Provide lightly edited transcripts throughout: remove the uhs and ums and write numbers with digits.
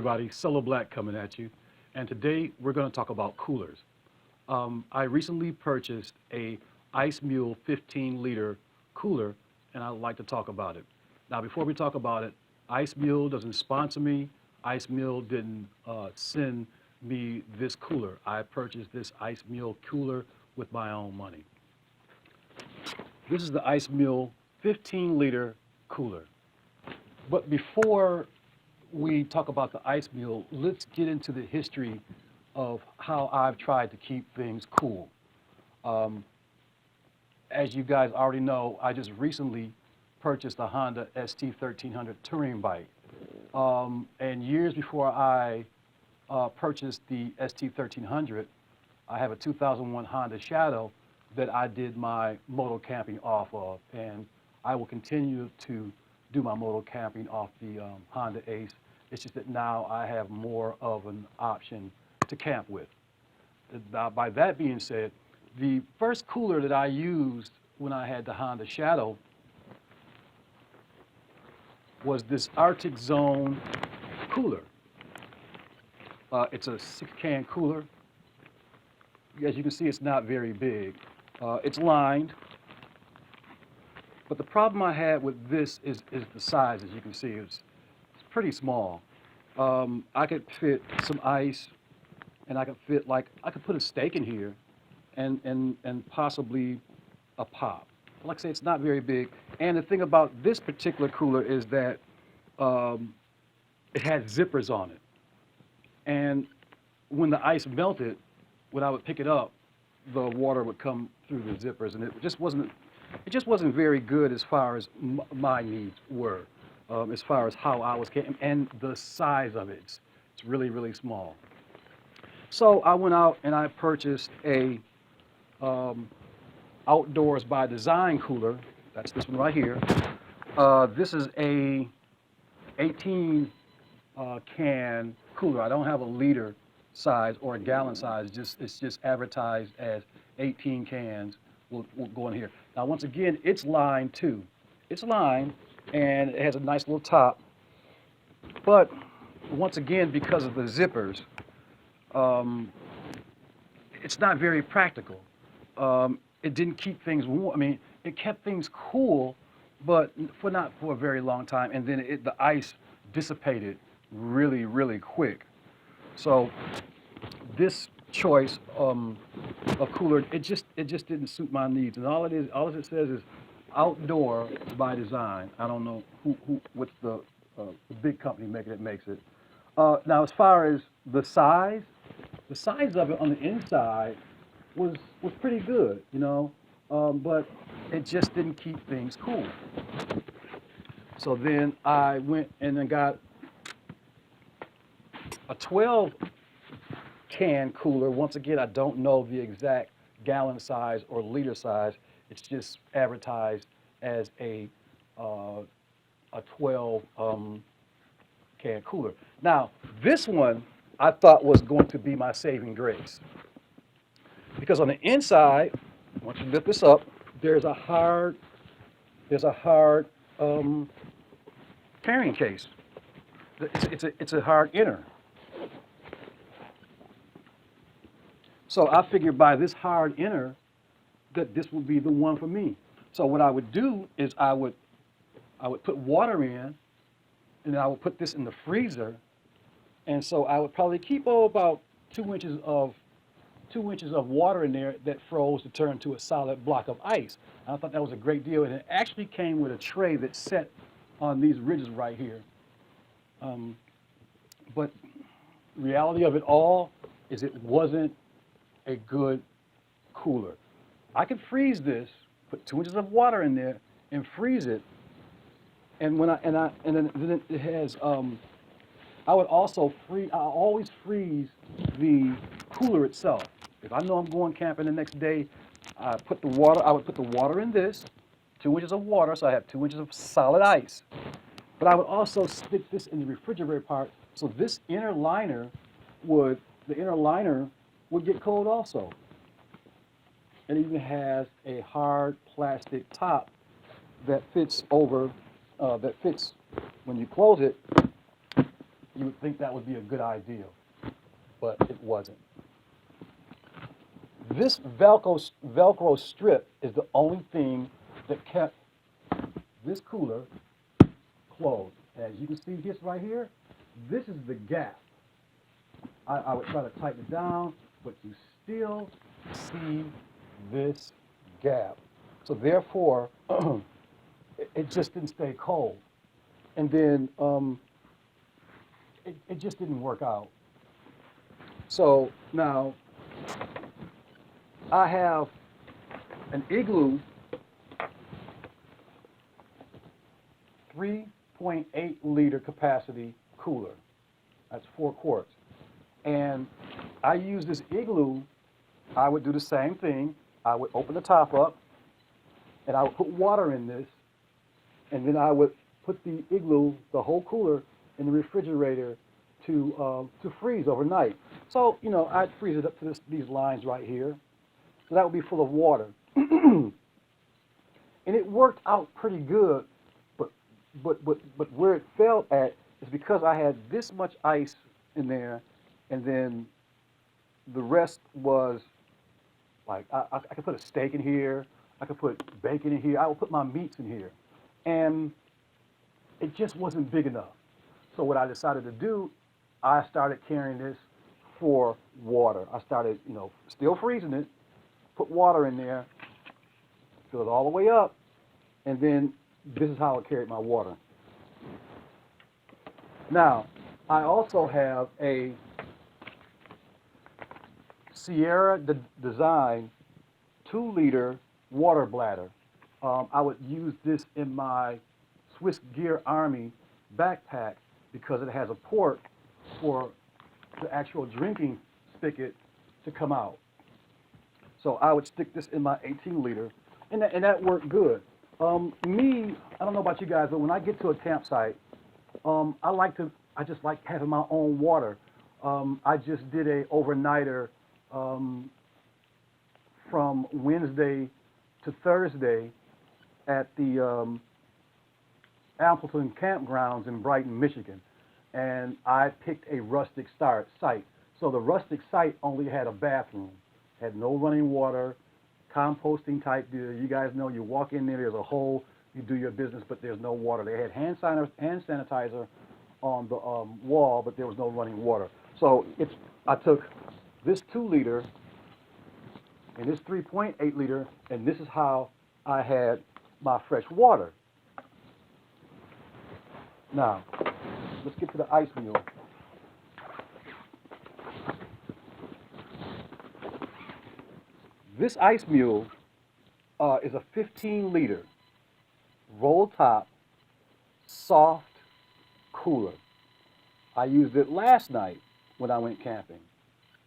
everybody, Solo Black coming at you. And today we're going to talk about coolers. I recently purchased a ICEMULE 15-liter cooler, and I'd like to talk about it. Now, before we talk about it, ICEMULE doesn't sponsor me. ICEMULE didn't send me this cooler. I purchased this ICEMULE cooler with my own money. This is the ICEMULE 15-liter cooler. But before we talk about the ICEMULE, let's get into the history of how I've tried to keep things cool. As you guys already know, I just recently purchased a Honda ST1300 touring bike. And years before I purchased the ST1300, I have a 2001 Honda Shadow that I did my moto camping off of, and I will continue to do my moto camping off the Honda Ace. It's just that now I have more of an option to camp with. Now, by that being said, the first cooler that I used when I had the Honda Shadow was this Arctic Zone cooler. It's a 6-can cooler. As you can see, it's not very big. It's lined. But the problem I had with this is the size. As you can see, it's pretty small. I could fit some ice, and I could put a steak in here, and possibly a pop. Like I say, it's not very big. And the thing about this particular cooler is that it had zippers on it. And when the ice melted, when I would pick it up, the water would come through the zippers, and it just wasn't very good as far as my needs were, as far as how I was camping, and the size of it. It's really, really small. So I went out and I purchased a Outdoors by Design cooler. That's this one right here. This is a 18 can cooler. I don't have a liter size or a gallon size. It's just advertised as 18 cans will go in here. Now, once again, it's lined too. It's lined, and it has a nice little top. But once again, because of the zippers, it's not very practical. It didn't keep things warm. I mean, it kept things cool, but not for a very long time. And then the ice dissipated really, really quick. So this choice of cooler, it just didn't suit my needs. And all it says is Outdoor by Design. I don't know what's the big company makes it. Now, as far as the size of it on the inside was pretty good, you know, but it just didn't keep things cool. So then I went and then got a 12-can cooler. Once again, I don't know the exact gallon size or liter size. It's just advertised as a 12-can cooler. Now, this one I thought was going to be my saving grace, because on the inside, once you lift this up, there's a hard carrying case. It's a hard inner. So I figured by this hard inner that this would be the one for me. So what I would do is I would put water in, and I would put this in the freezer, and so I would probably keep about 2 inches of water in there that froze to turn to a solid block of ice. And I thought that was a great deal, and it actually came with a tray that's set on these ridges right here. But reality of it all is it wasn't a good cooler. I could freeze this, put 2 inches of water in there, and freeze it. And then it has. I would also I always freeze the cooler itself. If I know I'm going camping the next day, I would put the water in this, 2 inches of water, so I have 2 inches of solid ice. But I would also stick this in the refrigerator part, so this inner liner would get cold also. It even has a hard plastic top that fits over, when you close it, You would think that would be a good idea, but it wasn't. This Velcro strip is the only thing that kept this cooler closed. As you can see this right here, this is the gap. I would try to tighten it down, but you still see this gap. So therefore, it just didn't stay cold. And then it just didn't work out. So now I have an Igloo 3.8 liter capacity cooler. That's 4 quarts. And I use this Igloo, I would do the same thing. I would open the top up, and I would put water in this, and then I would put the Igloo, the whole cooler, in the refrigerator to freeze overnight. So, you know, I'd freeze it up to these lines right here. So that would be full of water. And it worked out pretty good, but where it fell at is because I had this much ice in there, and then the rest was like, I could put a steak in here, I could put bacon in here, I would put my meats in here. And it just wasn't big enough. So what I decided to do, I started carrying this for water. I started, you know, still freezing it, put water in there, fill it all the way up, and then this is how I carried my water. Now, I also have a Sierra Design 2-liter water bladder. I would use this in my Swiss Gear Army backpack because it has a port for the actual drinking spigot to come out. So I would stick this in my 18-liter, and that worked good. Me, I don't know about you guys, but when I get to a campsite, I just like having my own water. I just did a overnighter from Wednesday to Thursday at the Appleton Campgrounds in Brighton, Michigan. And I picked a rustic site. So the rustic site only had a bathroom, had no running water, composting type deal. You guys know you walk in there, there's a hole, you do your business, but there's no water. They had hand sanitizer on the wall, but there was no running water. So I took this 2-liter and this 3.8 liter, and this is how I had my fresh water. Now, let's get to the ICEMULE. This ICEMULE is a 15-liter roll top, soft cooler. I used it last night when I went camping.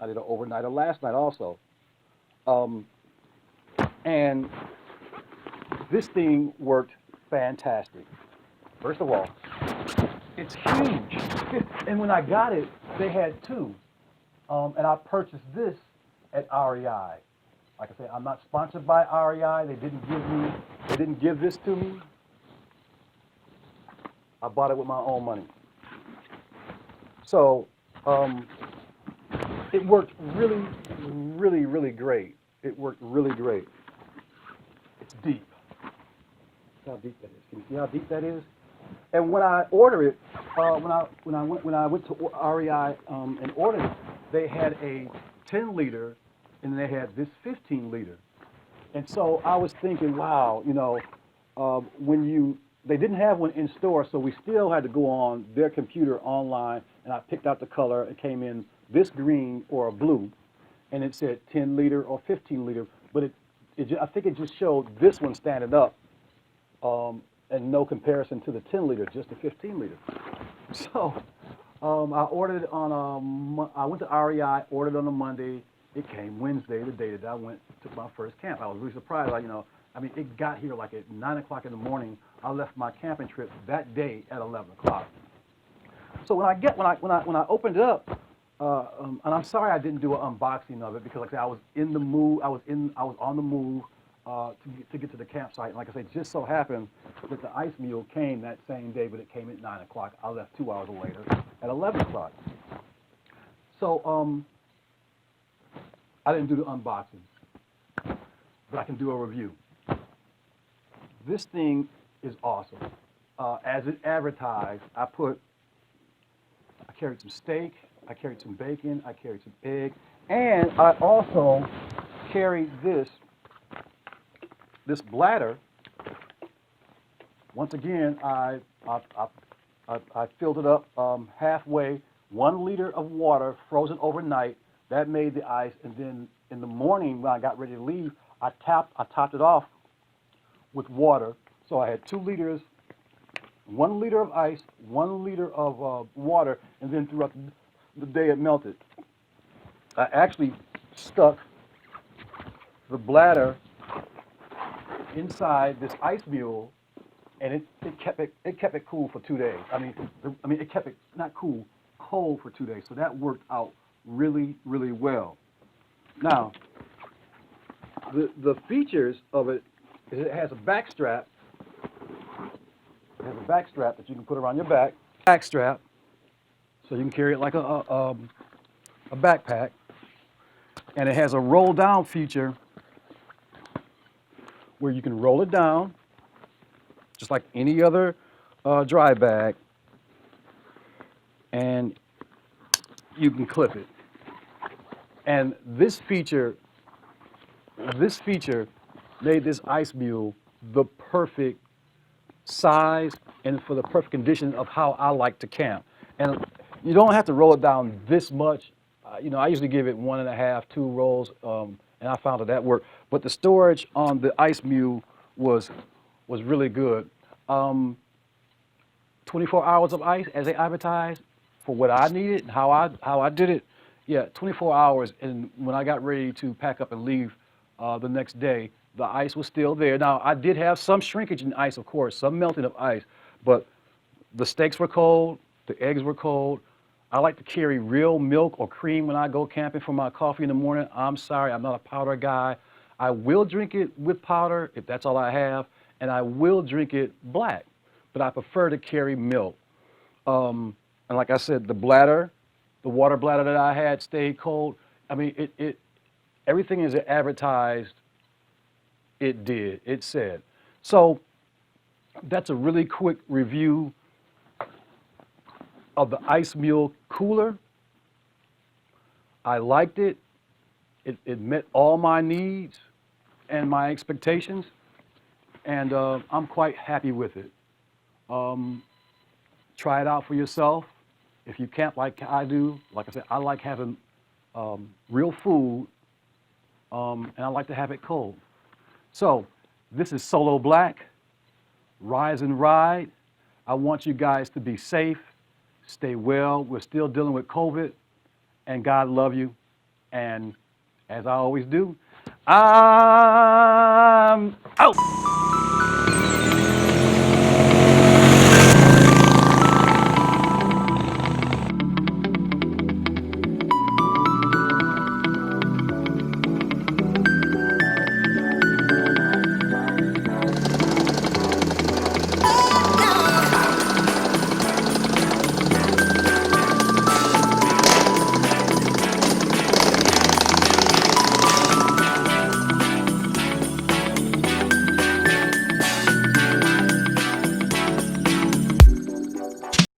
I did an overnighter last night also. And this thing worked fantastic. First of all, it's huge. And when I got it, they had 2. And I purchased this at REI. Like I say, I'm not sponsored by REI. They didn't give this to me. I bought it with my own money. So it worked really, really, really great. It worked really great. It's deep. See how deep that is. Can you see how deep that is? And when I ordered it, when I went to REI and ordered it, they had a 10-liter and they had this 15-liter. And so I was thinking, wow, you know, they didn't have one in store, so we still had to go on their computer online, and I picked out the color. It came in this green or a blue, and it said 10-liter or 15-liter, but I think it just showed this one standing up, and no comparison to the 10-liter, just the 15-liter. So I ordered it on I went to REI, ordered on a Monday. It came Wednesday, the day that I took my first camp. I was really surprised. It got here like at 9 o'clock in the morning. I left my camping trip that day at 11 o'clock. So when I opened it up, and I'm sorry I didn't do an unboxing of it because, like I said, I was in the move. I was on the move to get to the campsite. And like I said, it just so happened that the ICEMULE came that same day, but it came at 9 o'clock. I left 2 hours later. at 11 o'clock. So I didn't do the unboxing, but I can do a review. This thing is awesome. As it advertised, I carried some steak, I carried some bacon, I carried some egg, and I also carried this bladder. Once again, I filled it up halfway, 1 liter of water frozen overnight. That made the ice, and then in the morning when I got ready to leave, I topped it off with water. So I had 2 liters, 1 liter of ice, 1 liter of water, and then throughout the day it melted. I actually stuck the bladder inside this ICEMULE, and it kept it cool for 2 days. I mean it kept it not cool, cold for 2 days. So that worked out really, really well. Now, the features of it is it has a back strap. It has a back strap that you can put around your back. Back strap, so you can carry it like a backpack. And it has a roll down feature where you can roll it down, just like any other dry bag, and you can clip it. And this feature made this ICEMULE the perfect size and for the perfect condition of how I like to camp. And you don't have to roll it down this much. You know, I usually give it 1.5, 2 rolls, and I found that worked. But the storage on the ICEMULE was really good. 24 hours of ice, as they advertised, for what I needed and how I did it. Yeah, 24 hours, and when I got ready to pack up and leave the next day, the ice was still there. Now, I did have some shrinkage in ice, of course, some melting of ice, but the steaks were cold, the eggs were cold. I like to carry real milk or cream when I go camping for my coffee in the morning. I'm sorry, I'm not a powder guy. I will drink it with powder if that's all I have, and I will drink it black, but I prefer to carry milk. And like I said, the bladder, the water bladder that I had stayed cold. I mean, everything is advertised. It said. So that's a really quick review of the ICEMULE Cooler. I liked it. It met all my needs and my expectations, and I'm quite happy with it. Try it out for yourself. If you camp like I do, like I said, I like having real food, and I like to have it cold. So this is Solo Black, Rise and Ride. I want you guys to be safe, stay well. We're still dealing with COVID, and God love you. And as I always do, I'm out.